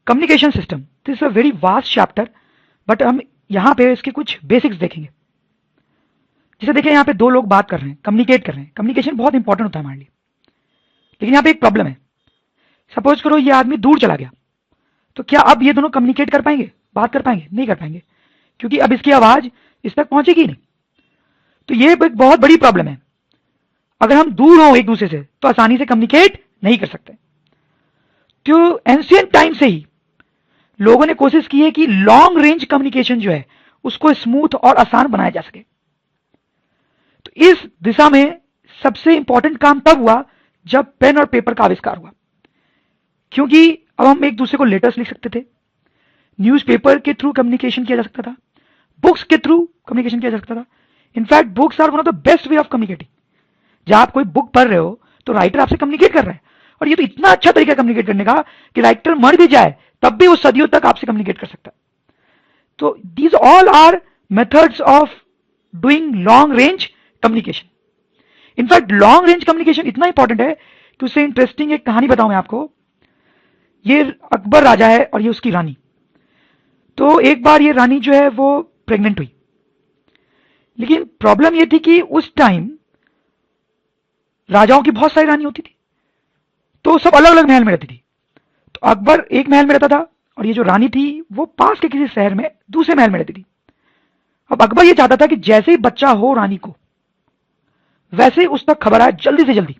Communication system, this is a very vast chapter, but हम यहां पे इसके कुछ बेसिक्स देखेंगे। जैसे देखिए यहाँ पे दो लोग बात कर रहे हैं, कम्युनिकेट कर रहे हैं, कम्युनिकेशन बहुत इंपॉर्टेंट होता है हमारे लिए। लेकिन यहाँ पे एक प्रॉब्लम है, सपोज करो ये आदमी दूर चला गया, तो क्या अब ये दोनों कम्युनिकेट कर पाएंगे, बात कर पाएंगे? नहीं कर पाएंगे, क्योंकि अब इसकी आवाज इस तक पहुंचेगी नहीं। तो ये एक बहुत बड़ी प्रॉब्लम है। अगर हम दूर हो एक दूसरे से तो आसानी से कम्युनिकेट नहीं कर सकते। तो एंशियंट टाइम से ही लोगों ने कोशिश की है कि लॉन्ग रेंज कम्युनिकेशन जो है उसको स्मूथ और आसान बनाया जा सके। तो इस दिशा में सबसे इंपॉर्टेंट काम तब हुआ जब पेन और पेपर का आविष्कार हुआ, क्योंकि अब हम एक दूसरे को लेटर्स लिख सकते थे, न्यूज़पेपर के थ्रू कम्युनिकेशन किया जा सकता था, बुक्स के थ्रू कम्युनिकेशन किया जा सकता था। In fact books are one of the best way of communicating. जब आप कोई बुक पढ़ रहे हो तो राइटर आपसे कम्युनिकेट कर रहा है, और ये तो इतना अच्छा तरीका कम्युनिकेट करने का कि राइटर मर भी जाए तब भी वो सदियों तक आपसे कम्युनिकेट कर सकता है। तो these all are methods of doing long range communication. In fact long range communication इतना इंपॉर्टेंट है कि उससे इंटरेस्टिंग एक कहानी बताऊं मैं आपको। ये अकबर राजा है और ये उसकी रानी। तो एक बार ये रानी जो है वो प्रेग्नेंट हुई, लेकिन प्रॉब्लम ये थी कि उस टाइम राजाओं की बहुत सारी रानी होती थी, तो सब अलग अलग महल में रहती थी। तो अकबर एक महल में रहता था और ये जो रानी थी वो पास के किसी शहर में दूसरे महल में रहती थी। अब अकबर ये चाहता था कि जैसे ही बच्चा हो रानी को, वैसे ही उस तक खबर आए जल्दी से जल्दी।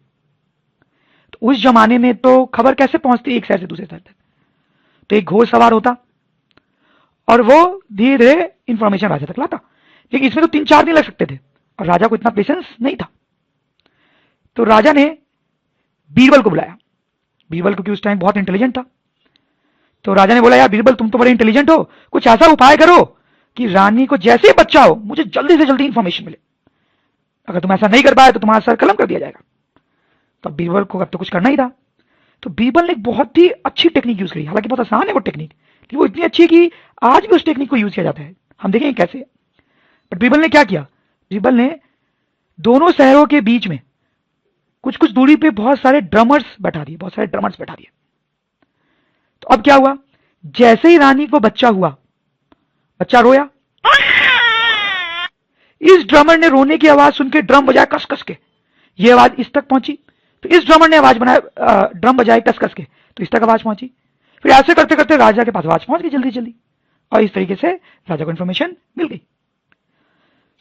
तो उस जमाने में तो खबर कैसे पहुंचती एक शहर से दूसरे शहर तक? तो एक घोड़सवार होता और वो धीरे धीरे इंफॉर्मेशन राजा तक लाता। लेकिन इसमें तो 3-4 दिन लग सकते थे और राजा को इतना पेशेंस नहीं था। तो राजा ने बीरबल को बुलाया। बीरबल क्योंकि उस टाइम बहुत इंटेलिजेंट था। तो राजा ने बोला, यार बीरबल तुम तो बड़े इंटेलिजेंट हो, कुछ ऐसा उपाय करो कि रानी को जैसे ही बच्चा हो मुझे जल्दी से जल्दी इंफॉर्मेशन मिले। अगर तुम ऐसा नहीं कर पाए तो तुम्हारा सर कलम कर दिया जाएगा। तो बीरबल को अब तो कुछ करना ही था। तो बीरबल ने बहुत ही अच्छी टेक्निक यूज करी, हालांकि बहुत आसान है वो टेक्निक, लेकिन वो इतनी अच्छी है कि आज भी उस टेक्निक को यूज किया जाता है। हम देखेंगे कैसे। बट बीरबल ने क्या किया, बीरबल ने दोनों शहरों के बीच में कुछ कुछ दूरी पे बहुत सारे ड्रमर्स बैठा दिए, बहुत सारे ड्रमर्स बैठा दिए। तो अब क्या हुआ, जैसे ही रानी को बच्चा हुआ, बच्चा रोया, इस ड्रमर ने रोने की आवाज सुन के ड्रम बजाया कस कस के, ये आवाज इस तक पहुंची। तो इस ड्रमर ने आवाज बनाया, ड्रम बजाए कस कस के, तो इस तक आवाज पहुंची। फिर ऐसे करते करते राजा के पास आवाज पहुंच गई जल्दी जल्दी, और इस तरीके से राजा को इंफॉर्मेशन मिल गई।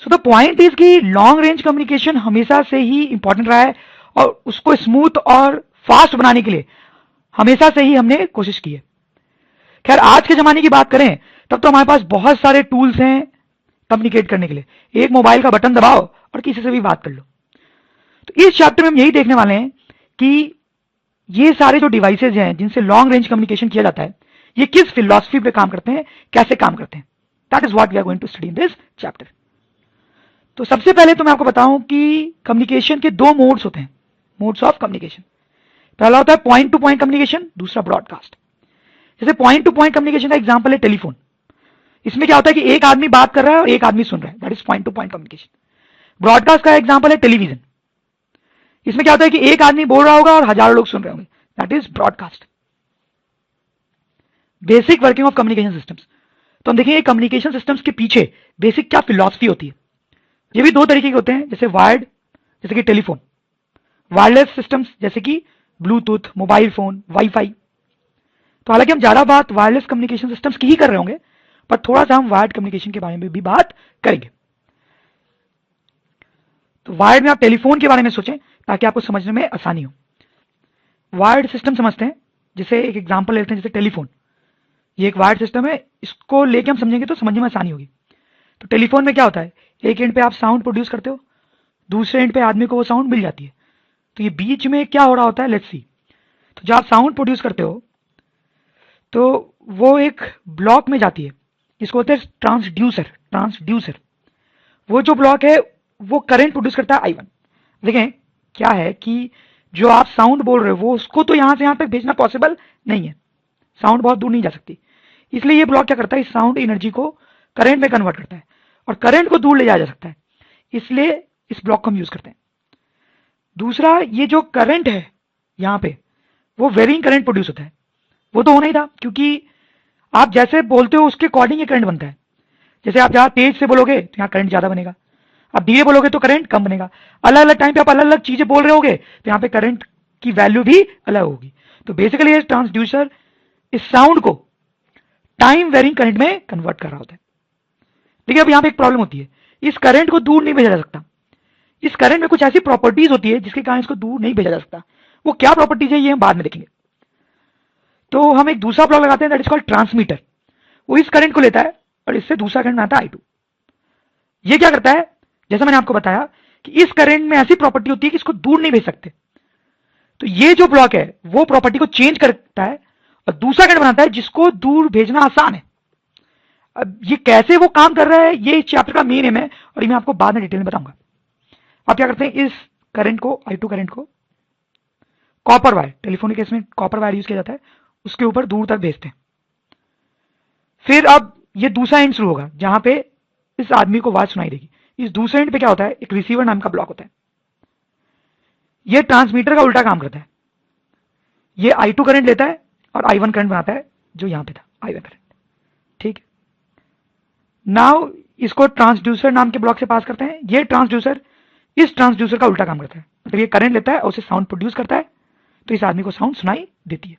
सो द पॉइंट इज कि लॉन्ग रेंज कम्युनिकेशन हमेशा से ही इंपॉर्टेंट रहा है, और उसको स्मूथ और फास्ट बनाने के लिए हमेशा से ही हमने कोशिश की है। खैर आज के जमाने की बात करें तब तो हमारे पास बहुत सारे टूल्स हैं कम्युनिकेट करने के लिए। एक मोबाइल का बटन दबाओ और किसी से भी बात कर लो। तो इस चैप्टर में हम यही देखने वाले हैं कि ये सारे जो डिवाइसेज हैं जिनसे लॉन्ग रेंज कम्युनिकेशन किया जाता है, ये किस फिलॉसफी पे काम करते हैं, कैसे काम करते हैं। That is what we are going to study in this chapter. तो सबसे पहले तो मैं आपको बताऊं कि कम्युनिकेशन के दो मोड्स होते हैं, मोड्स ऑफ कम्युनिकेशन। पहला होता है पॉइंट टू पॉइंट कम्युनिकेशन, दूसरा ब्रॉडकास्ट। जैसे पॉइंट टू पॉइंट कम्युनिकेशन का एग्जांपल है टेलीफोन। इसमें क्या होता है कि एक आदमी बात कर रहा है और एक आदमी सुन रहा है, that is point two point communication. Broadcast का एग्जांपल है टेलीविजन। इसमें क्या होता है कि एक आदमी बोल रहा होगा और हजारों लोग सुन रहे होंगे, that is broadcast. Basic working of communication systems. तो हम देखेंगे कम्युनिकेशन सिस्टम्स के पीछे बेसिक क्या फिलॉसफी होती है। ये भी दो तरीके के होते हैं, जैसे वायर्ड, जैसे कि टेलीफोन, वायरलेस सिस्टम्स जैसे कि ब्लूटूथ, मोबाइल फोन, वाईफाई। तो हालांकि हम ज्यादा बात वायरलेस कम्युनिकेशन सिस्टम्स की ही कर रहे होंगे, पर थोड़ा सा हम वायर्ड कम्युनिकेशन के बारे में भी बात करेंगे। तो वायर्ड में आप टेलीफोन के बारे में सोचें ताकि आपको समझने में आसानी हो। वायर्ड सिस्टम समझते हैं, जैसे एक एग्जांपल लेते हैं, जैसे टेलीफोन। ये एक वायर्ड सिस्टम है, इसको लेके हम समझेंगे तो समझने में आसानी होगी। तो टेलीफोन में क्या होता है, एक एंड पे आप साउंड प्रोड्यूस करते हो, दूसरे एंड पे आदमी को वो साउंड मिल जाती है। तो ये बीच में क्या हो रहा होता है, लेट्स सी। तो जब आप साउंड प्रोड्यूस करते हो तो वो एक ब्लॉक में जाती है, इसको होता है ट्रांसड्यूसर। ट्रांसड्यूसर वो जो ब्लॉक है वो करंट प्रोड्यूस करता है I1। देखें क्या है कि जो आप साउंड बोल रहे हो वो उसको तो यहां से यहां तक भेजना पॉसिबल नहीं है, साउंड बहुत दूर नहीं जा सकती। इसलिए ये ब्लॉक क्या करता है, इस साउंड एनर्जी को करंट में कन्वर्ट करता है, और करंट को दूर ले जाया जा सकता है, इसलिए इस ब्लॉक को हम यूज करते हैं। दूसरा, ये जो करंट है यहां पे वो वेरिंग करंट प्रोड्यूस होता है। वो तो होना ही था, क्योंकि आप जैसे बोलते हो उसके अकॉर्डिंग ये करंट बनता है। जैसे आप यहाँ तेज से बोलोगे तो यहाँ करंट ज्यादा बनेगा, आप धीरे बोलोगे तो करंट कम बनेगा। अलग अलग टाइम पे आप अलग अलग चीजें बोल रहे होगे तो यहाँ पे करंट की वैल्यू भी अलग होगी। तो बेसिकली ये ट्रांसड्यूसर इस साउंड को टाइम वेरिंग करंट में कन्वर्ट कर रहा होता है। देखिए अब यहाँ पे एक प्रॉब्लम होती है, इस करंट को दूर नहीं भेजा जा सकता। इस करंट में कुछ ऐसी प्रॉपर्टीज होती है जिसके कारण इसको दूर नहीं भेजा जा सकता। वो क्या प्रॉपर्टीज है ये हम बाद में देखेंगे। तो हम एक दूसरा ब्लॉक लगाते हैं, दैट इज कॉल्ड ट्रांसमीटर। वो इस करंट को लेता है और इससे दूसरा करंट बनाता है I2। ये क्या करता है, जैसा मैंने आपको बताया कि इस करंट में ऐसी प्रॉपर्टी होती है कि इसको दूर नहीं भेज सकते। तो ये जो ब्लॉक है वो प्रॉपर्टी को चेंज करता है और दूसरा करंट बनाता है जिसको दूर भेजना आसान है। अब ये कैसे वो काम कर रहा है ये इस चैप्टर का मेन एम है और ये मैं आपको बाद में डिटेल में बताऊंगा। आप क्या करते हैं, इस करंट को I2 करंट को कॉपर वायर, टेलीफोन केस में कॉपर वायर यूज किया जाता है, उसके ऊपर दूर तक भेजते हैं। फिर अब ये दूसरा एंड शुरू होगा जहां पे इस आदमी को आवाज सुनाई देगी। इस दूसरे एंड पे क्या होता है, एक रिसीवर नाम का ब्लॉक होता है। ये ट्रांसमीटर का उल्टा काम करता है। ये I2 करंट लेता है और I1 करंट बनाता है जो यहां पे था I1 करंट। ठीक है, नाउ इसको ट्रांसड्यूसर नाम के ब्लॉक से पास करते हैं। ये ट्रांसड्यूसर इस ट्रांसड्यूसर का उल्टा काम करता है, मतलब ये करंट लेता है और उसे साउंड प्रोड्यूस करता है, तो इस आदमी को साउंड सुनाई देती है।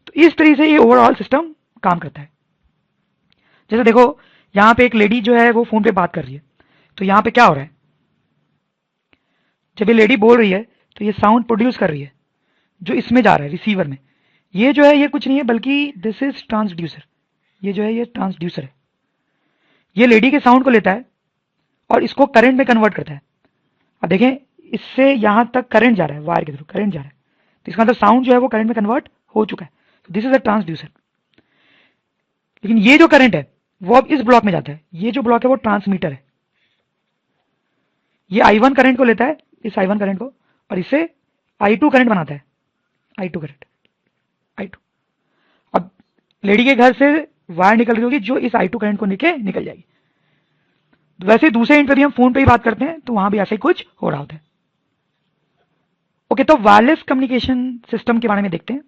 तो इस तरीके से ये ओवरऑल सिस्टम काम करता है। जैसे देखो यहां पे एक लेडी जो है वो फोन पे बात कर रही है, तो यहां पे क्या हो रहा है, जब ये लेडी बोल रही है तो ये साउंड प्रोड्यूस कर रही है जो इसमें जा रहा है रिसीवर में। ये जो है ये कुछ नहीं है बल्कि दिस इज ट्रांसड्यूसर। ये जो है ये ट्रांसड्यूसर है। ये लेडी के साउंड को लेता है और इसको करंट में कन्वर्ट करता है। अब देखें इससे यहां तक करंट जा रहा है, वायर के थ्रू करंट जा रहा है, तो इसका मतलब साउंड जो है वो करंट में कन्वर्ट हो चुका है। तो दिस इज अ ट्रांसड्यूसर। लेकिन ये जो करंट है वो अब इस ब्लॉक में जाता है। ये जो ब्लॉक है वो ट्रांसमीटर है। ये I1 करंट को लेता है, इस I1 करंट को, और इससे I2 करंट बनाता है, I2 करंट I2। अब लेडी के घर से वायर निकल रही होगी जो इस I2 करंट को लेके निकल जाएगी। वैसे दूसरे एंड पे भी हम फोन पे ही बात करते हैं तो वहां भी ऐसे ही कुछ हो रहा होता है। ओके, तो वायरलेस कम्युनिकेशन सिस्टम के बारे में देखते हैं।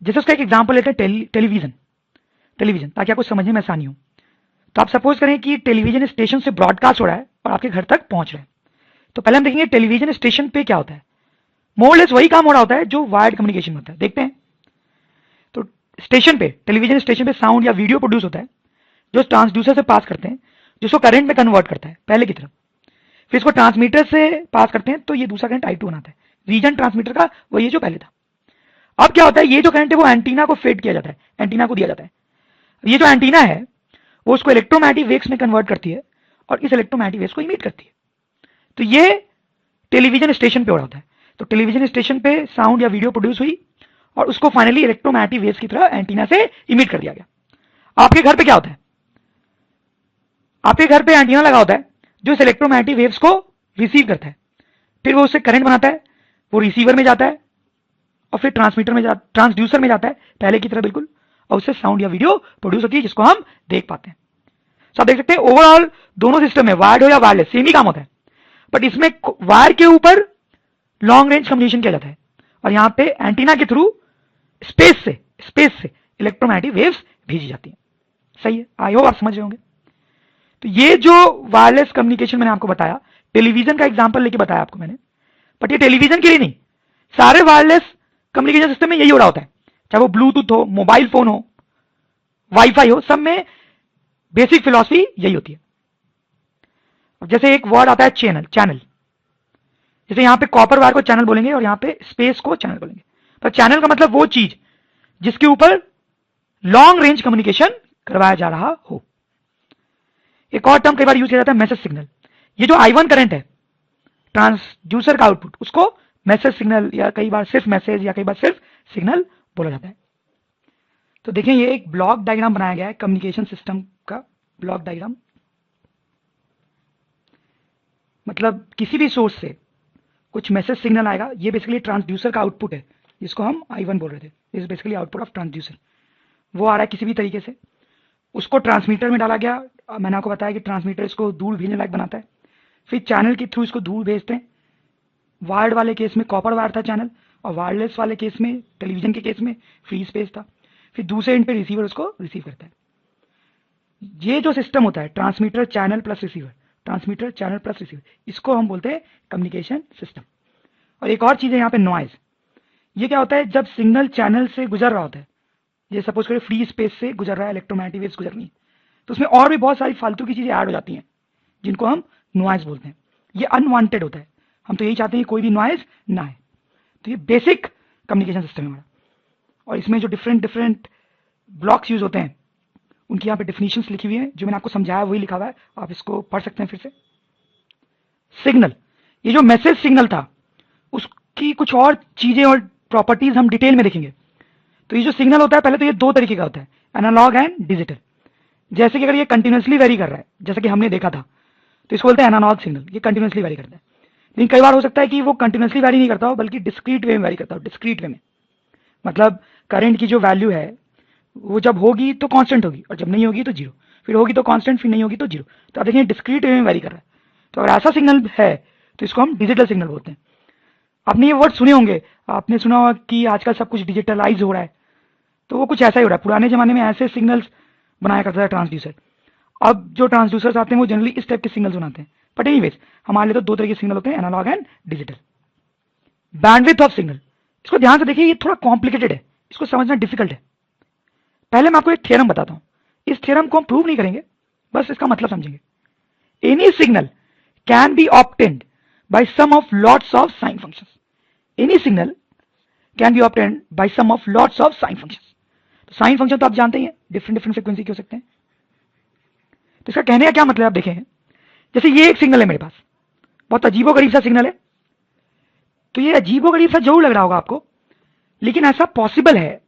जैसे उसका एक एग्जांपल लेते हैं टेलीविजन, ताकि आपको समझने में आसानी हो। तो आप सपोज करें कि टेलीविजन स्टेशन से ब्रॉडकास्ट हो रहा है और आपके घर तक पहुंच रहा है। तो पहले हम देखेंगे टेलीविजन स्टेशन पे क्या होता है। मोरलेस वही काम हो रहा होता है जो वायर्ड कम्युनिकेशन में होता है। देखते हैं, तो स्टेशन पे, टेलीविजन स्टेशन पे साउंड या वीडियो प्रोड्यूस होता है जो ट्रांसड्यूसर से पास करते हैं, जिसको करंट में कन्वर्ट करता है पहले की तरफ। फिर इसको ट्रांसमीटर से पास करते हैं तो ये दूसरा करंट I2 बनाता है। रीजन ट्रांसमीटर का वही है जो पहले था। अब क्या होता है, ये जो करंट है वो एंटीना को फेड किया जाता है, एंटीना को दिया जाता है। ये जो एंटीना है वो उसको इलेक्ट्रोमैग्नेटिक वेव्स में कन्वर्ट करती है और इस इलेक्ट्रोमैग्नेटिक वेव्स को इमिट करती है। तो ये टेलीविजन स्टेशन पे हो रहा होता है। तो टेलीविजन स्टेशन पे साउंड या वीडियो प्रोड्यूस हुई और उसको फाइनली इलेक्ट्रोमैग्नेटिक वेव्स की तरह एंटीना से इमिट कर दिया गया। आपके घर पे क्या होता है, आपके घर पे एंटीना लगा होता है जो इस इलेक्ट्रोमैग्नेटिक वेव्स को रिसीव करता है, फिर वो उससे करंट बनाता है, वो रिसीवर में जाता है और फिर ट्रांसड्यूसर में जाता है पहले की तरह बिल्कुल, और उससे साउंड या वीडियो प्रोड्यूस होती है जिसको हम देख पाते हैं। तो आप देख सकते हैं ओवरऑल दोनों सिस्टम में वायर्ड हो या वायरलेस सेम ही काम होता है, बट इसमें वायर के ऊपर लॉन्ग रेंज कम्युनिकेशन किया जाता है और यहां पे एंटीना के थ्रू स्पेस से इलेक्ट्रोमैग्नेटिक वेव्स भेजी जाती हैं। सही है, आई होप आप समझ रहे होंगे। तो ये जो वायरलेस कम्युनिकेशन मैंने आपको बताया, टेलीविजन का एग्जांपल लेके बताया आपको मैंने, बट ये टेलीविजन के लिए नहीं, सारे वायरलेस कम्युनिकेशन सिस्टम में यही हो रहा होता है, चाहे वो ब्लूटूथ हो, मोबाइल फोन हो, वाईफाई हो, सब में बेसिक फिलॉसफी यही होती है। अब जैसे एक वर्ड आता है चैनल, जैसे यहां पे कॉपर वायर को चैनल बोलेंगे और यहां पे स्पेस को चैनल बोलेंगे। पर चैनल का मतलब वो चीज जिसके ऊपर लॉन्ग रेंज कम्युनिकेशन करवाया जा रहा हो। एक और टर्म कई बार यूज किया जाता है मैसेज सिग्नल। ये जो I1 करंट है ट्रांसड्यूसर का आउटपुट, उसको मैसेज सिग्नल या कई बार सिर्फ मैसेज या कई बार सिर्फ सिग्नल बोला जाता है। तो देखें ये एक ब्लॉक डायग्राम बनाया गया है कम्युनिकेशन सिस्टम का। ब्लॉक डायग्राम मतलब किसी भी सोर्स से कुछ मैसेज सिग्नल आएगा, ये बेसिकली ट्रांसड्यूसर का आउटपुट है जिसको हम I1 बोल रहे थे। This is basically output of transducer. वो आ रहा है किसी भी तरीके से, उसको ट्रांसमीटर में डाला गया। मैंने आपको बताया कि ट्रांसमीटर इसको दूर भेजने लायक बनाता है। फिर चैनल के थ्रू इसको दूर भेजते हैं। वायर्ड वाले केस में कॉपर वायर था चैनल, और वायरलेस वाले केस में, टेलीविजन के केस में फ्री स्पेस था, फिर दूसरे एंड पे रिसीवर उसको रिसीव करता है। ये जो सिस्टम होता है transmitter channel plus receiver, transmitter channel plus receiver, इसको हम बोलते हैं कम्युनिकेशन सिस्टम। और एक और चीज है यहाँ पे नॉइज। ये क्या होता है, जब सिग्नल चैनल से गुजर रहा होता है, ये सपोज करें फ्री स्पेस से गुजर रहा है, इलेक्ट्रोमैग्नेटिक वेव्स गुजर रही है, तो उसमें और भी बहुत सारी फालतू की चीजें ऐड हो जाती हैं जिनको हम नॉइज बोलते हैं। ये अनवांटेड होता है, हम तो यही चाहते हैं कि कोई भी नॉइज ना है। तो ये बेसिक कम्युनिकेशन सिस्टम है हमारा। और इसमें जो डिफरेंट डिफरेंट ब्लॉक्स यूज होते हैं उनकी यहाँ पे डेफिनेशंस लिखी हुई है, जो मैंने आपको समझाया वही लिखा हुआ है, आप इसको पढ़ सकते हैं फिर से। सिग्नल, ये जो मैसेज सिग्नल था उसकी कुछ और चीजें और प्रॉपर्टीज हम डिटेल में देखेंगे। तो ये जो सिग्नल होता है पहले तो ये दो तरीके का होता है, एनालॉग एंड डिजिटल। जैसे कि अगर ये कंटिन्यूसली वेरी कर रहा है, जैसे कि हमने देखा था, तो इसको बोलते हैं एनालॉग सिग्नल, ये कंटिन्यूसली वेरी करता है। लेकिन कई बार हो सकता है कि वो कंटिन्यूसली वेरी नहीं करता हो, बल्कि डिस्क्रीट वे में वेरी करता हो। डिस्क्रीट वे में मतलब करंट की जो वैल्यू है वो जब होगी तो कांस्टेंट होगी, और जब नहीं होगी तो जीरो, फिर होगी तो कांस्टेंट, फिर नहीं होगी तो जीरो। तो आप देखिए डिस्क्रीट वे में वेरी कर रहा है। तो अगर ऐसा सिग्नल है तो इसको हम डिजिटल सिग्नल बोलते हैं। आपने ये वर्ड सुने होंगे, आपने सुना होगा कि आजकल सब कुछ डिजिटलाइज हो रहा है, तो वो कुछ ऐसा ही हो रहा है। पुराने जमाने में ऐसे सिग्नल्स बनाया करता था ट्रांसड्यूसर, अब जो ट्रांसड्यूसर्स आते हैं वो जनरली इस टाइप के सिग्नल्स बनाते हैं। बट एनीवेज हमारे लिए तो दो तरह के सिग्नल होते हैं, analog and digital. Bandwidth of signal, इसको ध्यान से देखिए, ये थोड़ा कॉम्प्लिकेटेड है, इसको समझना डिफिकल्ट है। पहले मैं आपको एक थ्योरम बताता हूं, इस थ्योरम को हम प्रूव नहीं करेंगे, बस इसका मतलब समझेंगे। Any signal can be obtained by sum of lots of sine functions. Any signal can be obtained by sum of lots of sine functions. तो साइन फंक्शन तो आप जानते ही हैं, डिफरेंट डिफरेंट फ्रीक्वेंसी के हो सकते हैं। तो इसका कहने का क्या मतलब आप देखें, जैसे ये एक सिग्नल है मेरे पास, बहुत अजीबोगरीब सा सिग्नल है। तो ये अजीबोगरीब सा जरूर लग रहा होगा आपको, लेकिन ऐसा पॉसिबल है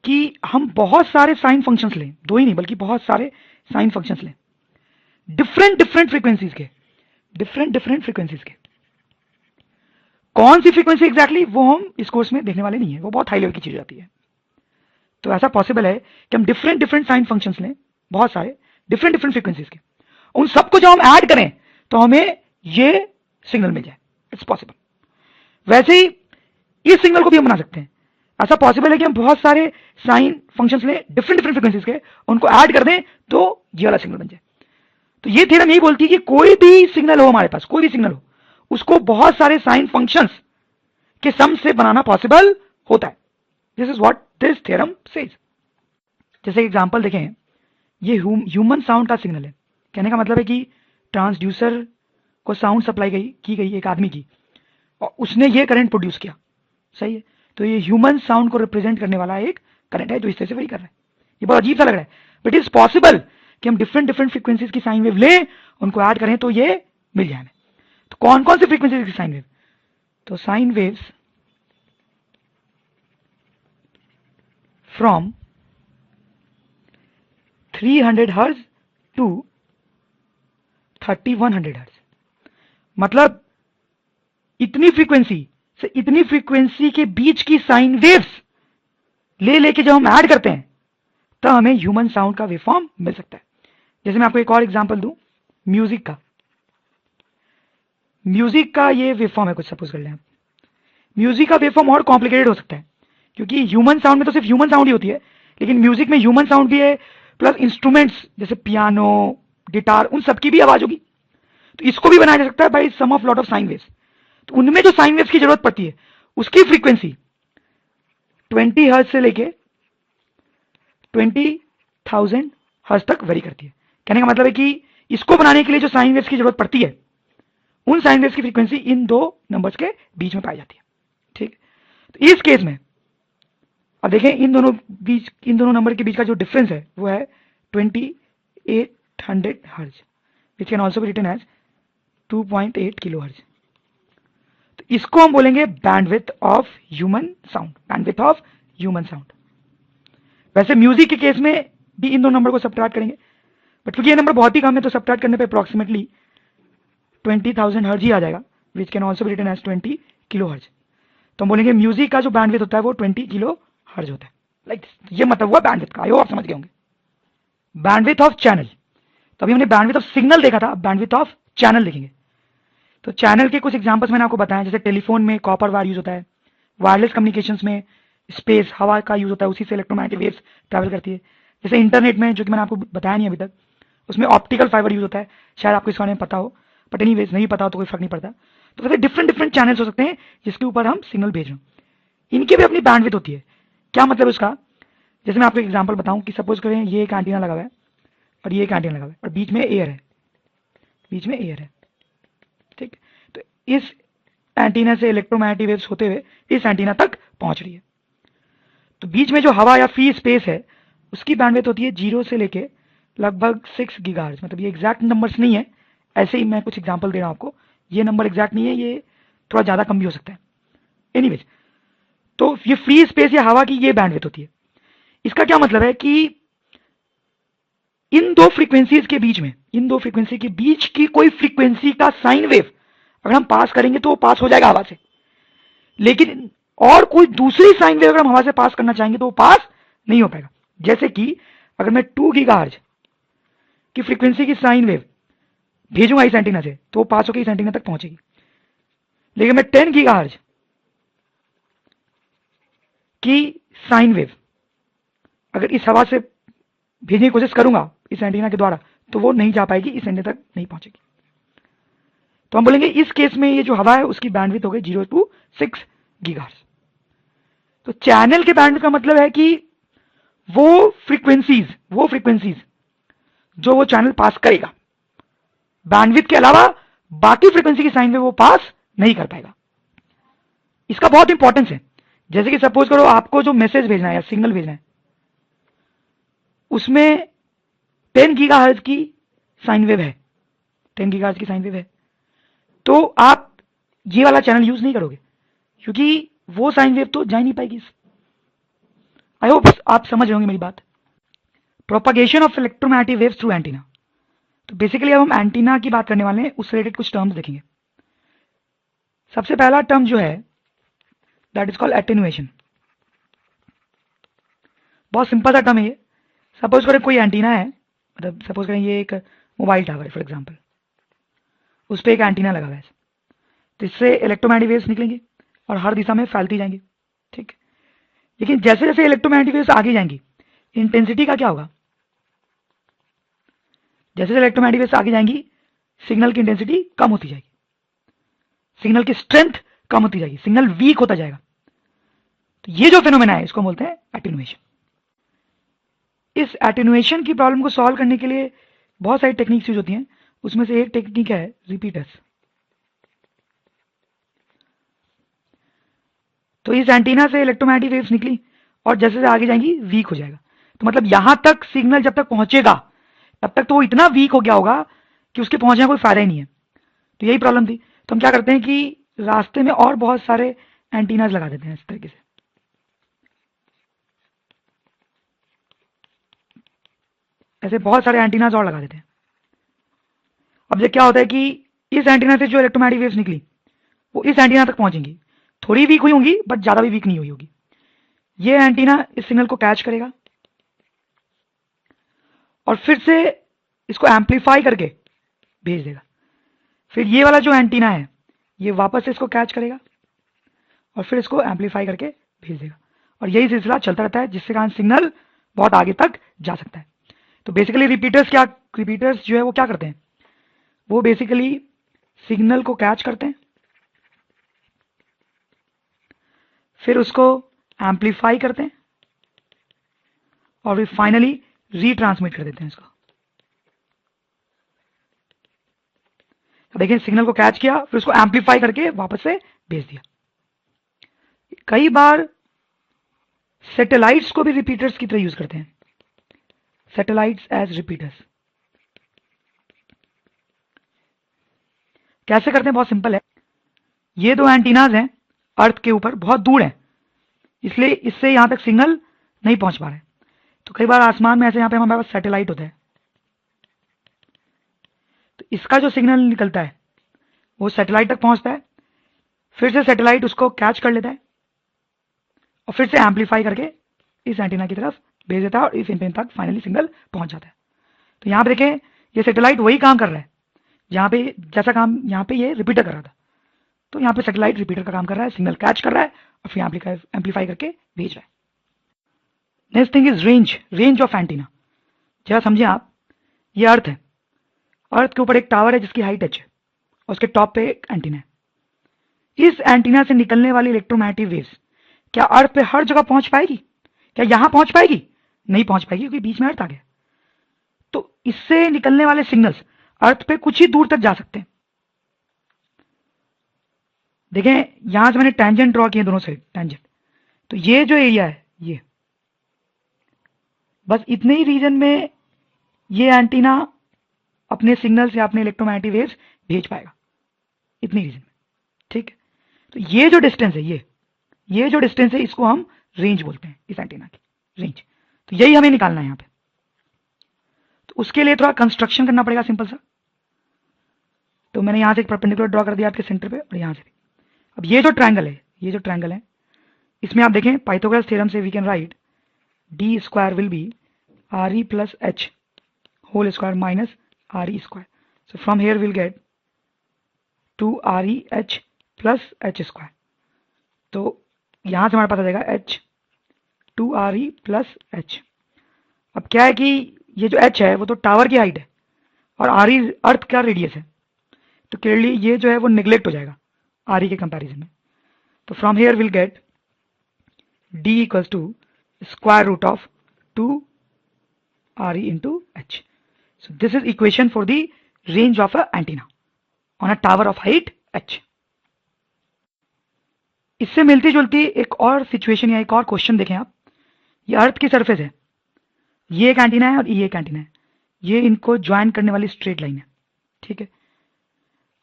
कि हम बहुत सारे साइन फंक्शंस लें, दो ही नहीं बल्कि बहुत सारे साइन फंक्शंस लें, डिफरेंट डिफरेंट फ्रीक्वेंसीज के, डिफरेंट डिफरेंट फ्रीक्वेंसीज के। कौन सी फ्रीक्वेंसी एग्जैक्टली वो हम इस कोर्स में देखने वाले नहीं है, वो बहुत हाई लेवल की चीज हो जाती है। तो ऐसा पॉसिबल है कि हम डिफरेंट डिफरेंट साइन फंक्शंस लें, बहुत सारे डिफरेंट डिफरेंट फ्रीक्वेंसीज के, उन सबको जब हम ऐड करें तो हमें ये सिग्नल मिल जाए। It's possible. वैसे ही इस सिग्नल को भी हम बना सकते हैं। ऐसा पॉसिबल है कि हम बहुत सारे साइन फंक्शंस लें डिफरेंट डिफरेंट फ्रीक्वेंसीज के, उनको ऐड कर दें तो ये वाला सिग्नल बन जाए। तो ये थ्योरम यही बोलती है कि कोई भी सिग्नल हो हमारे पास, कोई भी सिग्नल हो, उसको बहुत सारे साइन फंक्शंस के सम से बनाना पॉसिबल होता है। This is what this theorem says. जैसे एग्जांपल देखें, ये ह्यूमन साउंड का सिग्नल है। कहने का मतलब है कि ट्रांसड्यूसर को साउंड सप्लाई की गई एक आदमी की, और उसने ये करंट प्रोड्यूस किया, सही है। तो ये ह्यूमन साउंड को रिप्रेजेंट करने वाला एक करंट है जो इस तरह से वही कर रहा है। ये बहुत अजीब सा लग रहा है, बट इज पॉसिबल कि हम डिफरेंट डिफरेंट फ्रीक्वेंसीज की साइन वेव लें, उनको ऐड करें तो ये मिल जाए हमें। तो कौन कौन सी फ्रीक्वेंसीज की साइन वेव, तो sine waves from 300 hertz to 3100 hertz, मतलब इतनी फ्रीक्वेंसी से इतनी फ्रीक्वेंसी के बीच की साइन वेव्स ले लेके जब हम ऐड करते हैं तब हमें ह्यूमन साउंड का वेवफॉर्म मिल सकता है। जैसे मैं आपको एक और एग्जांपल दूं, म्यूजिक का। म्यूजिक का ये वेवफॉर्म है, कुछ सपोज कर लें आप। म्यूजिक का वेवफॉर्म और कॉम्प्लिकेटेड हो सकता है, क्योंकि ह्यूमन साउंड में तो सिर्फ ह्यूमन साउंड ही होती है, लेकिन म्यूजिक में ह्यूमन साउंड भी है प्लस इंस्ट्रूमेंट्स जैसे पियानो, गिटार, उन सबकी भी आवाज होगी। तो इसको भी बनाया जा सकता है by sum of lot of sine waves. तो उनमें जो साइन वेव्स की जरूरत पड़ती है उसकी फ्रीक्वेंसी 20 हर्ट्ज से लेके 20,000 हर्ट्ज तक वेरी करती है। कहने का मतलब है कि इसको बनाने के लिए जो साइन वेव्स की जरूरत पड़ती है, उन साइन वेव्स की फ्रीक्वेंसी इन दो नंबर्स के बीच में पाई जाती है। ठीक, तो इस केस में अब देखें, इन दोनों नंबर के बीच का जो डिफरेंस है वो है 2800 hertz, which can also be written as 2.8 kilo hertz. तो इसको हम बोलेंगे bandwidth of human sound, bandwidth of human sound. वैसे म्यूजिक के केस में भी इन दो नंबर को सबट्रैक्ट करेंगे, बट क्योंकि ये नंबर बहुत ही कम है तो सबट्रैक्ट करने पे अप्रोक्सीमेटली 20,000 हर्ट्ज ही आ जाएगा, which can also be written as 20 kilo hertz. तो हम बोलेंगे म्यूजिक का जो बैंडविड्थ होता है वो 20 किलो हर्ट्ज होता है, लाइक दिस। ये मतलब हुआ बैंडविड्थ का, आप समझ गए होंगे। बैंडविड्थ ऑफ चैनल, तो अभी हमने बैंडविड्थ ऑफ सिग्नल देखा था, बैंडविड्थ ऑफ चैनल देखेंगे। तो चैनल के कुछ एग्जांपल्स मैंने आपको बताया, जैसे टेलीफोन में कॉपर वायर यूज होता है, वायरलेस कम्युनिकेशंस में स्पेस, हवा का यूज होता है, उसी से इलेक्ट्रोमैग्नेटिक वेव्स ट्रैवल करती है। जैसे इंटरनेट में, जो कि मैंने आपको बताया नहीं अभी तक, उसमें ऑप्टिकल फाइबर यूज होता है, शायद आपको इस बारे में पता हो, बट एनीवेज नहीं पता हो तो कोई फर्क नहीं पड़ता। तो वैसे डिफरेंट डिफरेंट चैनल्स हो सकते हैं जिसके ऊपर हम सिग्नल भेज रहे हो, इनकी भी अपनी बैंडविड्थ होती है। क्या मतलब उसका? जैसे मैं आपको एग्जांपल बताऊं कि सपोज करें ये एक एंटीना लगा हुआ है और ये एक एंटीना लगा हुआ है और बीच में एयर है, बीच में एयर है, ठीक। तो इस एंटीना से इलेक्ट्रोमैग्नेटिक वेव्स होते हुए इस एंटीना तक पहुंच रही है। तो बीच में जो हवा या फ्री स्पेस है उसकी बैंडविड्थ होती है 0 से लेके लगभग 6 गीगाहर्ट्ज। मतलब ये एग्जैक्ट नंबर्स नहीं है, ऐसे ही मैं कुछ एग्जांपल दे रहा हूं आपको, ये नंबर एग्जैक्ट नहीं है, ये थोड़ा ज्यादा कम भी हो सकता है। एनीवेज, तो ये फ्री स्पेस या हवा की ये बैंडविड्थ होती है। इसका क्या मतलब है कि इन दो फ्रीक्वेंसीज के बीच में, इन दो फ्रीक्वेंसी के बीच की कोई फ्रीक्वेंसी का साइन वेव अगर हम पास करेंगे तो वो पास हो जाएगा हवा से, लेकिन और कोई दूसरी साइन वेव अगर हम हवा से पास करना चाहेंगे तो वो पास नहीं हो पाएगा। जैसे कि अगर मैं 2 गीगाहर्ट्ज की फ्रीक्वेंसी की साइन वेव भेजूंगा इस एंटीना से तो वो पास होकर इस एंटीना तक पहुंचेगी, लेकिन मैं 10 गीगाहर्ट्ज की साइन वेव अगर इस हवा से भेजने की कोशिश करूंगा इस एंटीना के द्वारा तो वो नहीं जा पाएगी, इस एंटीना तक नहीं पहुंचेगी। तो हम बोलेंगे इस केस में ये जो हवा है उसकी बैंडविड्थ हो गई 0 to 6 गीगाहर्ट्ज। तो चैनल के बैंडविड्थ का मतलब है कि वो फ्रीक्वेंसीज जो वो चैनल पास करेगा, बैंडविड्थ के अलावा बाकी फ्रीक्वेंसी की साइन वेव वो पास नहीं कर पाएगा। इसका बहुत इंपॉर्टेंस है। जैसे कि सपोज करो आपको जो मैसेज भेजना है या सिग्नल भेजना है उसमें 10 गीगाहर्ट्ज की साइन वेव है, 10 गीगाहर्ट्ज की साइन वेव है, तो आप ये वाला चैनल यूज नहीं करोगे क्योंकि वो साइन वेव तो जा ही नहीं पाएगी। आई होप आप समझ रहे होंगे मेरी बात। Propagation of electromagnetic waves through antenna. तो बेसिकली अब हम एंटीना की बात करने वाले हैं, उससे रिलेटेड कुछ टर्म्स देखेंगे। सबसे पहला टर्म जो है दैट इज कॉल्ड एटेन्युएशन। बहुत सिंपल सा टर्म है ये। सपोज करें कोई एंटीना है, मतलब सपोज करें ये एक मोबाइल टावर है फॉर एग्जांपल, उस पर एक एंटीना लगा हुआ है, तो इससे इलेक्ट्रोमैग्नेटिक वेव्स निकलेंगी और हर दिशा में फैलती जाएंगी, ठीक। लेकिन जैसे जैसे इलेक्ट्रोमैग्नेटिक वेव्स आगे जाएंगी इंटेंसिटी का क्या होगा? जैसे जैसे इलेक्ट्रोमैग्नेटिक वेव्स आगे जाएंगी सिग्नल की इंटेंसिटी कम होती जाएगी, सिग्नल की स्ट्रेंथ कम होती जाएगी, सिग्नल वीक होता जाएगा। तो ये जो फिनोमेना है इसको बोलते हैं एटेन्युएशन। इस एटेन्युएशन की प्रॉब्लम को सॉल्व करने के लिए बहुत सारी टेक्निक्स यूज होती हैं, उसमें से एक टेक्निक है रिपीटर्स। तो इस एंटीना से इलेक्ट्रोमैग्नेटिक वेव्स निकली और जैसे जैसे आगे जाएंगी वीक हो जाएगा। तो मतलब यहां तक सिग्नल जब तक पहुंचेगा तब तक तो वो इतना वीक हो गया होगा कि उसके पहुंचने का कोई फायदा ही नहीं है। तो यही प्रॉब्लम थी। तो हम क्या करते हैं कि रास्ते में और बहुत सारे एंटीनाज लगा देते हैं इस तरीके से, ऐसे बहुत सारे एंटीनाज और लगा देते हैं। अब ये क्या होता है कि इस एंटीना से जो इलेक्ट्रोमैग्नेटिक वेव्स निकली वो इस एंटीना तक पहुंचेंगी, थोड़ी वीक हुई होंगी बट ज्यादा भी वीक नहीं हुई होगी। ये एंटीना इस सिग्नल को कैच करेगा और फिर से इसको एम्पलीफाई करके भेज देगा। फिर ये वाला जो एंटीना है ये वापस से इसको कैच करेगा और फिर इसको एम्पलीफाई करके भेज देगा, और यही सिलसिला चलता रहता है जिससे कारण सिग्नल बहुत आगे तक जा सकता है। तो बेसिकली रिपीटर्स जो है वो क्या करते हैं, वो बेसिकली सिग्नल को कैच करते हैं, फिर उसको एम्पलीफाई करते हैं और फिर फाइनली रीट्रांसमिट कर देते हैं इसको। तो देखिए सिग्नल को कैच किया फिर उसको एम्पलीफाई करके वापस से भेज दिया। कई बार सैटेलाइट्स को भी रिपीटर्स की तरह यूज करते हैं, सैटेलाइट्स एज रिपीटर्स। कैसे करते हैं? बहुत सिंपल है। ये दो एंटीनाज हैं अर्थ के ऊपर, बहुत दूर हैं, इसलिए इससे यहां तक सिग्नल नहीं पहुंच पा रहे। तो कई बार आसमान में ऐसे यहां पे हमारे पास सैटेलाइट होता है, तो इसका जो सिग्नल निकलता है वो सैटेलाइट तक पहुंचता है, फिर से सैटेलाइट उसको कैच कर लेता है और फिर से एम्पलीफाई करके इस एंटीना की तरफ भेज देता है और इस एंटीना तक फाइनली सिग्नल पहुंच जाता है। तो यहां पे देखें ये सैटेलाइट वही काम कर रहा है जहां पे जैसा काम यहां पे ये रिपीटर कर रहा था। तो यहां पे सैटेलाइट रिपीटर का काम कर रहा है, सिग्नल कैच कर रहा है और फिर एम्पलीफाई करके भेज रहा है। Next thing is range of antenna. जरा समझिए आप, ये अर्थ है, अर्थ के ऊपर एक टावर है जिसकी हाइट h है और उसके टॉप पे एक एंटीना है। इस एंटीना से निकलने वाली इलेक्ट्रोमैग्नेटिक वेव्स क्या अर्थ पे हर जगह पहुंच पाएगी? क्या यहां पहुंच पाएगी? नहीं पहुंच पाएगी, क्योंकि बीच में अर्थ आ गया। तो इससे निकलने वाले सिग्नल्स अर्थ पे कुछ ही दूर तक जा सकते हैं। देखें, यहां से मैंने टेंजेंट ड्रॉ किए, दोनों साइड टेंजेंट। तो ये जो एरिया है, ये बस इतने ही रीजन में ये एंटीना अपने सिग्नल्स या अपने इलेक्ट्रोमैग्नेटिक वेव्स भेज पाएगा, इतने रीजन में। ठीक है, तो ये जो डिस्टेंस है, ये जो डिस्टेंस है, इसको हम रेंज बोलते हैं, इस एंटीना की रेंज। तो यही हमें निकालना है यहां पे। तो उसके लिए थोड़ा कंस्ट्रक्शन करना पड़ेगा, सिंपल सा। तो मैंने यहां से एक परपेंडिकुलर ड्रॉ कर दिया आपके सेंटर पे, और यहां से भी। अब ये जो ट्रायंगल है, इसमें आप देखें पाइथागोरस थ्योरम से we can write D square will be R E plus H whole square minus R E square. So from here will get 2 R E H plus H square. तो यहां से हमारे पास आ जाएगा H 2 R E plus H. अब क्या है कि ये जो एच है वो तो टावर की हाइट है और आर ई अर्थ का रेडियस है, तो क्लियरली ये जो है वो निगलेक्ट हो जाएगा आर ई के कंपैरिजन में। तो from here will get D equals to square root of 2 R E into H. So this is equation for the range of a antenna on a tower of height H. इससे मिलती जुलती एक और situation या एक और question देखें आप। ये अर्थ की सरफेस है, ये एक एंटीना है और ये एक एंटीना है, ये इनको ज्वाइन करने वाली स्ट्रेट लाइन है। ठीक है,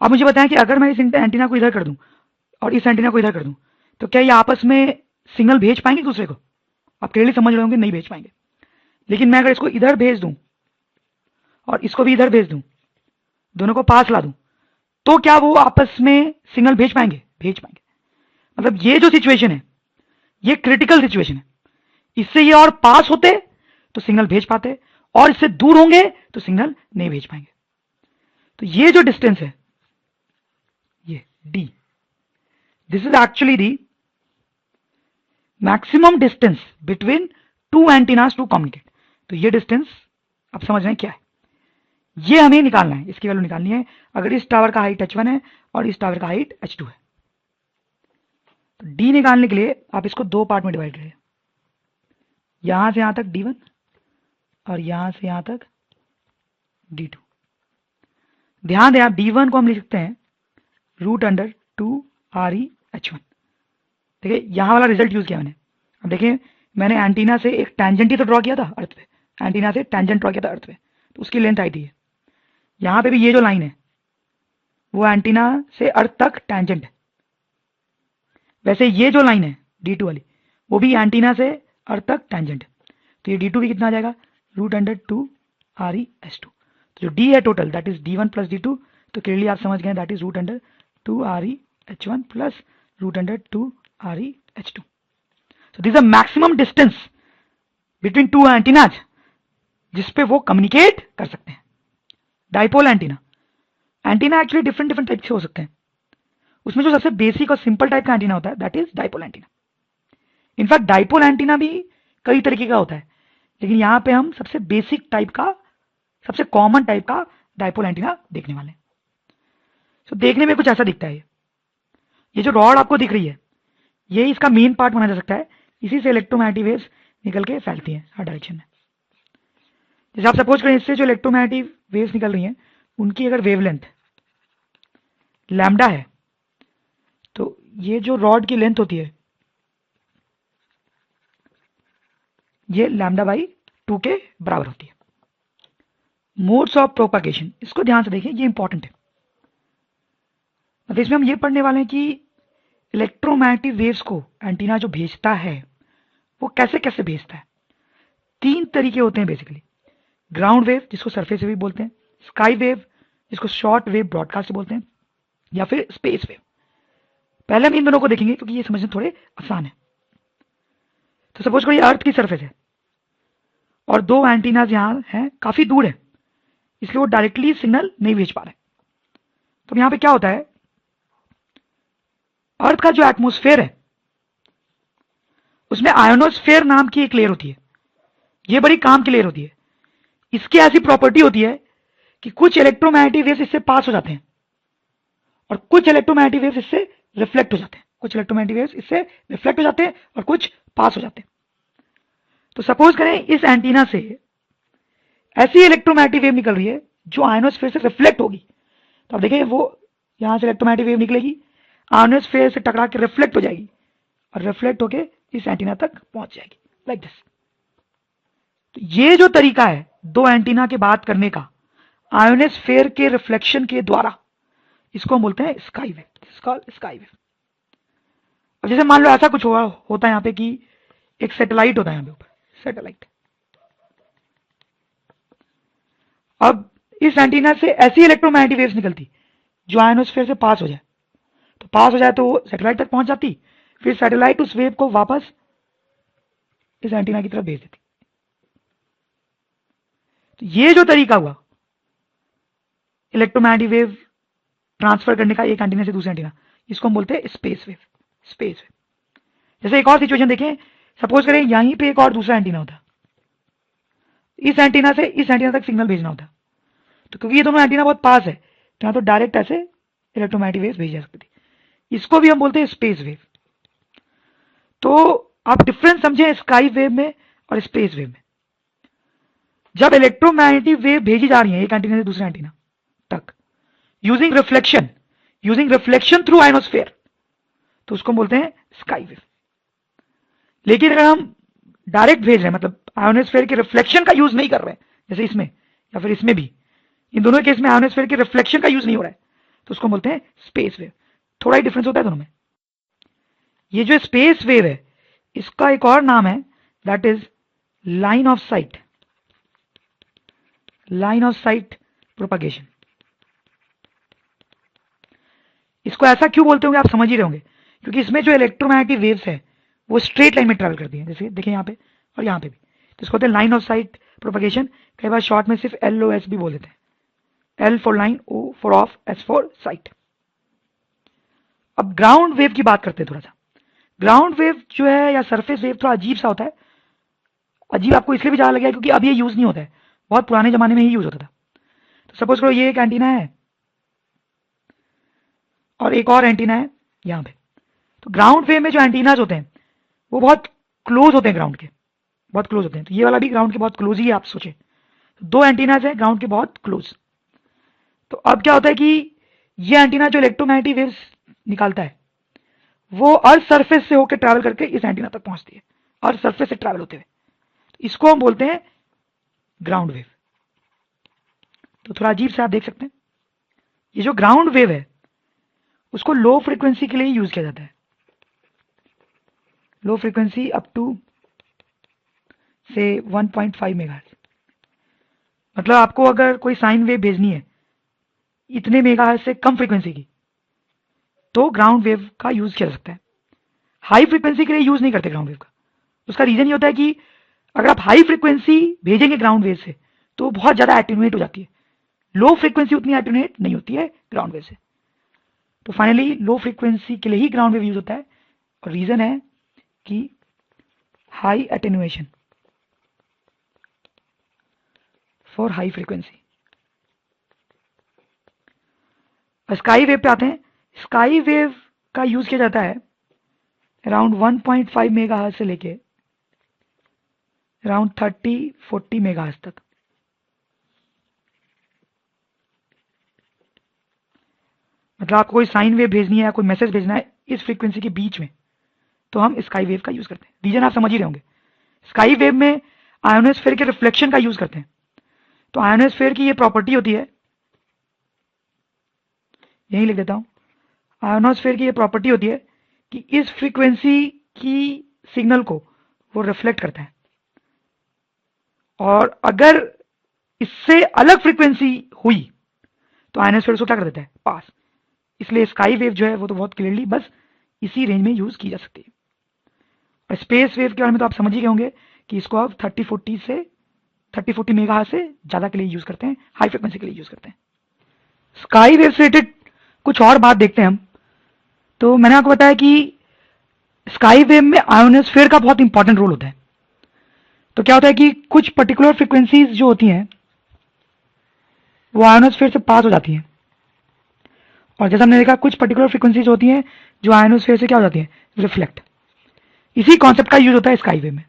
अब मुझे बताएं कि अगर मैं इस एंटीना को इधर कर दूं और इस एंटीना को इधर कर दूं, तो क्या ये आपस में सिग्नल भेज पाएंगे दूसरे को? आप क्लियरली समझ रहे होंगे नहीं भेज पाएंगे। लेकिन मैं अगर इसको इधर भेज दूं और इसको भी इधर भेज दूं, दोनों को पास ला दूं, तो क्या वो आपस में सिग्नल भेज पाएंगे? भेज पाएंगे। मतलब ये जो सिचुएशन है, ये क्रिटिकल सिचुएशन है। इससे ये और पास होते तो सिग्नल भेज पाते, और इससे दूर होंगे तो सिग्नल नहीं भेज पाएंगे। तो ये जो डिस्टेंस है, ये d, this is actually the maximum distance between two antennas to communicate. तो ये डिस्टेंस आप समझ रहे हैं क्या है, ये हमें निकालना है, इसकी वैल्यू निकालनी है। अगर इस टावर का हाइट h1 है और इस टावर का हाइट h2 है, तो d निकालने के लिए आप इसको दो पार्ट में डिवाइड करें। यहां से यहां तक d1 और यहां से यहां तक d2। ध्यान दें, आप d1 को हम लिख सकते हैं √2 RE H1। देखिए यहां वाला रिजल्ट यूज किया मैंने। अब देखिए, मैंने एंटीना से एक टेंजेंट ही तो ड्रॉ किया था अर्थ पे, एंटीना से टेंजेंट ड्रॉ किया था अर्थ पे, तो उसकी लेंथ आई थी है। यहां पे भी ये जो लाइन है वो एंटीना से अर्थ तक टेंजेंट है। वैसे ये जो लाइन है d2 वाली, वो भी एंटीना से अर्थ तक टेंजेंट है। तो ये d2 भी कितना आ जाएगा, √2 RE H2। तो जो d है total, that is d1 plus d2। तो क्लियरली आप समझ गए, that is √2 RE H1 plus √2 RE H2। So this is a maximum distance between two antennas जिसपे वो कम्युनिकेट कर सकते हैं। Dipole antenna, antenna actually different different type से हो सकते हैं। उसमें जो सबसे बेसिक और सिंपल टाइप का एंटीना होता है that is dipole antenna. In fact dipole antenna भी कई तरीके का होता है, लेकिन यहां पे हम सबसे बेसिक टाइप का, सबसे कॉमन टाइप का डाइपोल एंटीना देखने वाले हैं। So, देखने में कुछ ऐसा दिखता है। ये जो रॉड आपको दिख रही है, ये इसका मेन पार्ट माना जा सकता है। इसी से इलेक्ट्रोमैग्नेटिक वेव्स निकल के फैलती हैं हर डायरेक्शन में। जैसे आप सपोज करें, इससे जो इलेक्ट्रोमैग्नेटिक वेव्स निकल रही हैं उनकी अगर वेवलेंथ लैम्डा है, तो ये जो रॉड की लेंथ होती है ये λ/2 के बराबर होती है। मोड्स ऑफ प्रोपागेशन, इसको ध्यान से देखिए, ये इंपॉर्टेंट है। अब इसमें हम ये पढ़ने वाले हैं कि इलेक्ट्रोमैग्नेटिक वेव्स को एंटीना जो भेजता है वो कैसे कैसे भेजता है। तीन तरीके होते हैं बेसिकली। ग्राउंड वेव, जिसको सरफेस वेव बोलते हैं, स्काई वेव, जिसको शॉर्ट वेव ब्रॉडकास्ट बोलते हैं, या फिर स्पेस वेव। पहले हम इन दोनों को देखेंगे क्योंकि ये समझना थोड़े आसान है। तो सपोज करिए अर्थ की सरफेस है और दो एंटीनाज यहां हैं, काफी दूर है, इसलिए वो डायरेक्टली सिग्नल नहीं भेज पा रहे। तो यहां पे क्या होता है, अर्थ का जो एटमॉस्फेयर है उसमें आयोनोस्फेयर नाम की एक लेयर होती है, ये बड़ी काम की लेयर होती है। इसकी ऐसी प्रॉपर्टी होती है कि कुछ इलेक्ट्रोमैग्नेटिक वेव्स इससे पास हो जाते हैं और कुछ इलेक्ट्रोमैग्नेटिक वेव्स इससे रिफ्लेक्ट हो जाते हैं, कुछ इलेक्ट्रोमैग्नेटिक वेव्स इससे रिफ्लेक्ट हो जाते हैं और कुछ पास हो जाते हैं। तो सपोज करें इस एंटीना से ऐसी इलेक्ट्रोमैग्नेटिक वेव निकल रही है जो आयोनोस्फेयर से रिफ्लेक्ट होगी। तो आप देखिए वो यहां से इलेक्ट्रोमैग्नेटिक वेव निकलेगी, आयोनोस्फेयर से टकरा के रिफ्लेक्ट हो जाएगी और रिफ्लेक्ट होके इस एंटीना तक पहुंच जाएगी, लाइक दिस। तो ये जो तरीका है दो एंटीना के बात करने का आयोनोस्फेयर के रिफ्लेक्शन के द्वारा, इसको हम बोलते हैं स्काई वेव, स्काई वेव। अब जैसे मान लो ऐसा कुछ होता है यहाँ पे कि एक सैटेलाइट होता है यहाँ पे ऊपर, सैटेलाइट। अब इस एंटीना से ऐसी इलेक्ट्रोमैग्नेटिक वेव्स निकलती जो आयोनोस्फेयर से पास हो जाए, तो पास हो जाए तो वो सैटेलाइट तक पहुंच जाती, फिर सैटेलाइट उस वेव को वापस इस एंटीना की तरफ भेज देती। तो ये जो तरीका हुआ इलेक्ट्रोमैग्नेटिक वेव ट्रांसफर करने का एक एंटीना से दूसरे एंटीना, इसको हम बोलते हैं स्पेस वेव, स्पेस वेव। जैसे एक और सिचुएशन देखें, सपोज करें यहीं पे एक और दूसरा एंटीना होता, इस एंटीना से इस एंटीना तक सिग्नल भेजना होता, तो क्योंकि ये दोनों एंटीना बहुत पास है तो यहाँ तो डायरेक्ट ऐसे इलेक्ट्रोमैग्नेटिक वेव्स भेजी जा सकती थी, इसको भी हम बोलते हैं स्पेस वेव। तो आप डिफरेंस समझें स्काई वेव में और स्पेस वेव में। जब इलेक्ट्रोमैग्नेटिक वेव भेजी जा रही है एक एंटीना से दूसरे एंटीना तक यूजिंग रिफ्लेक्शन थ्रू आयोनोस्फेयर, तो उसको बोलते हैं स्काई वेव। लेकिन अगर हम डायरेक्ट भेज रहे हैं, मतलब आयोनोस्फेयर के रिफ्लेक्शन का यूज नहीं कर रहे हैं, जैसे इसमें या फिर इसमें भी, इन दोनों केस में आयोनोस्फेयर के रिफ्लेक्शन का यूज नहीं हो रहा है, तो उसको बोलते हैं स्पेस वेव। थोड़ा ही डिफरेंस होता है दोनों में। ये जो स्पेस वेव है इसका एक और नाम है, that is line of site, line of site propagation. इसको ऐसा क्यों बोलते होंगे आप समझ ही रहे होंगे, क्योंकि इसमें जो इलेक्ट्रोमैग्नेटिक वेव्स है वो स्ट्रेट लाइन में ट्रैवल करती हैं, जैसे देखिए यहाँ पे और यहाँ पे भी, तो इसको बोलते हैं लाइन ऑफ साइट प्रोपगेशन। कई बार शॉर्ट में सिर्फ LOS भी बोल देते हैं, L for line, O for of, S for site. अब ग्राउंड वेव की बात करते हैं थोड़ा सा। ग्राउंड वेव जो है या सरफेस वेव थोड़ा अजीब सा होता है। अजीब आपको इसलिए भी ज्यादा लगेगा क्योंकि अब ये यूज नहीं होता है, बहुत पुराने जमाने में ही यूज होता था। तो सपोज करो ये एक एंटीना है और एक और एंटीना है यहाँ पे। तो ग्राउंड वेव में जो एंटीनाज होते हैं वो बहुत क्लोज होते हैं, ग्राउंड के बहुत क्लोज होते हैं। तो ये वाला भी ग्राउंड के बहुत क्लोज ही है, आप सोचे तो दो एंटीनाज है ग्राउंड के बहुत क्लोज। तो अब क्या होता है कि ये एंटीना जो इलेक्ट्रोमैग्नेटिक वेव्स निकालता है वो अर्थ सरफेस से होकर ट्रैवल करके इस एंटीना तक पहुंचती है, अर्थ सरफेस से ट्रैवल होते हुए। इसको हम बोलते हैं ग्राउंड वेव। तो थोड़ा अजीब से आप देख सकते हैं, ये जो ग्राउंड वेव है उसको लो फ्रीक्वेंसी के लिए यूज किया जाता है, लो फ्रीक्वेंसी अप टू से 1.5 मेगाहर्ट्ज। मतलब आपको अगर कोई साइन वेव भेजनी है इतने मेगाहर्ट्ज से कम फ्रीक्वेंसी की, तो ग्राउंड वेव का यूज किया जा सकता है। हाई फ्रीक्वेंसी के लिए यूज नहीं करते ग्राउंड वेव का। उसका रीजन ये होता है कि अगर आप हाई फ्रीक्वेंसी भेजेंगे ग्राउंड वेव से तो बहुत ज्यादा एटेन्यूएट हो जाती है, लो फ्रीक्वेंसी उतनी एटेन्यूएट नहीं होती है ग्राउंड वेव से। तो फाइनली लो फ्रीक्वेंसी के लिए ही ग्राउंड वेव यूज होता है, और रीजन है कि high attenuation for high frequency. Sky wave पे आते हैं। स्काई वेव का यूज किया जाता है अराउंड 1.5 मेगाहर्ट्ज से लेके अराउंड 30-40 मेगाहर्ट्ज तक। मतलब आपको कोई साइन वेव भेजनी है या कोई मैसेज भेजना है इस फ्रीक्वेंसी के बीच में, तो हम स्काई वेव का यूज करते हैं। रीजन आप समझ ही रहे होंगे, स्काई वेव में आयोनोस्फेयर के रिफ्लेक्शन का यूज करते हैं। तो आयोनोस्फेयर की ये प्रॉपर्टी होती है, यही लिख देता हूं, आयोनोस्फेयर की ये प्रॉपर्टी होती है कि इस फ्रीक्वेंसी की सिग्नल को वो रिफ्लेक्ट करता है, और अगर इससे अलग फ्रीक्वेंसी हुई तो आयोनोस्फेयर उसको क्या कर देता है, पास। इसलिए स्काई वेव जो है वो तो बहुत क्लियरली बस इसी रेंज में यूज की जा सकती है। और स्पेस वेव के बारे में तो आप समझ ही गए होंगे कि इसको आप 30-40 मेगाहर्ट्ज से ज्यादा के लिए यूज करते हैं, हाई फ्रीक्वेंसी के लिए यूज करते हैं। स्काई वेव से रिलेटेड कुछ और बात देखते हैं हम। तो मैंने आपको बताया कि स्काई वेव में आयोनोस्फीयर का बहुत इंपॉर्टेंट रोल होता है। तो क्या होता है कि कुछ पर्टिकुलर फ्रीक्वेंसीज जो होती हैं वो आयोनोस्फीयर से पास हो जाती हैं, और जैसा हमने देखा कुछ पर्टिकुलर फ्रीक्वेंसीज होती हैं जो आयोनोस्फीयर से क्या हो जाती हैं, रिफ्लेक्ट। इसी कॉन्सेप्ट का यूज होता है स्काई वेव में।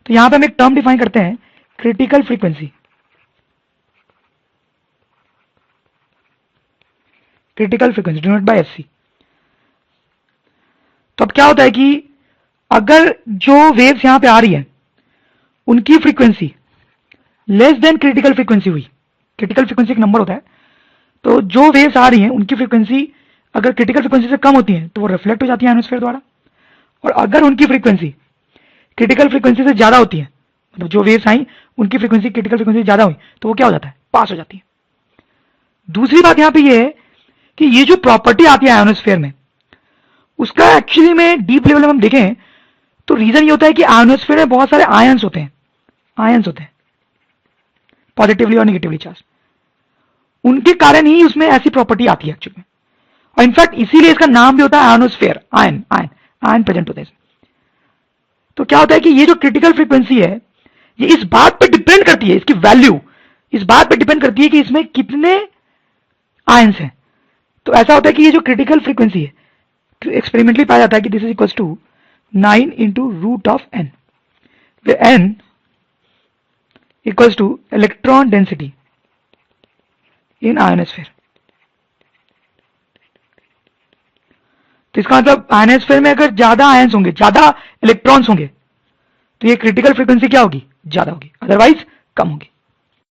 तो यहां पे हम एक टर्म डिफाइन करते हैं, critical frequency. Critical frequency denoted by FC. तो अब क्या होता है कि अगर जो वेव्स यहां पे आ रही है उनकी frequency less than critical frequency हुई, क्रिटिकल फ्रीक्वेंसी एक नंबर होता है, तो जो वेव्स आ रही हैं उनकी फ्रीक्वेंसी अगर क्रिटिकल फ्रीक्वेंसी से कम होती है तो वो रिफ्लेक्ट हो जाती है आयोनोस्फीयर द्वारा, और अगर उनकी फ्रीक्वेंसी क्रिटिकल फ्रीक्वेंसी से ज्यादा होती है, मतलब जो वेव्स आई उनकी फ्रीक्वेंसी क्रिटिकल फ्रीक्वेंसी ज्यादा हुई, तो वो क्या हो जाता है, पास हो जाती है। दूसरी बात यहां पे ये है कि ये जो प्रॉपर्टी आती है आयोनोस्फीयर में, उसका एक्चुअली में डीप लेवल में हम देखें तो रीजन ये होता है कि आयोनोस्फीयर में बहुत सारे आयंस होते हैं, पॉजिटिवली और निगेटिवली चार्ज, उनके कारण ही उसमें ऐसी प्रॉपर्टी आती है एक्चुअली में। और इनफैक्ट इसीलिए इसका नाम भी होता है ionosphere, ion ion ion present होते हैं। तो क्या होता है कि ये जो क्रिटिकल फ्रीक्वेंसी है ये इस बात पर डिपेंड करती है, इसकी वैल्यू इस बात पर डिपेंड करती है कि इसमें कितने आयंस हैं। तो ऐसा होता है कि ये जो क्रिटिकल फ्रीक्वेंसी है तो एक्सपेरिमेंटली पाया जाता है कि this is equal to 9 into root of N, N equals to electron density in ionosphere. तो इसका मतलब आयोनोस्फीयर में अगर ज्यादा आयंस होंगे, ज्यादा इलेक्ट्रॉन्स होंगे, तो ये क्रिटिकल फ्रीक्वेंसी क्या होगी, ज्यादा होगी, अदरवाइज कम होगी।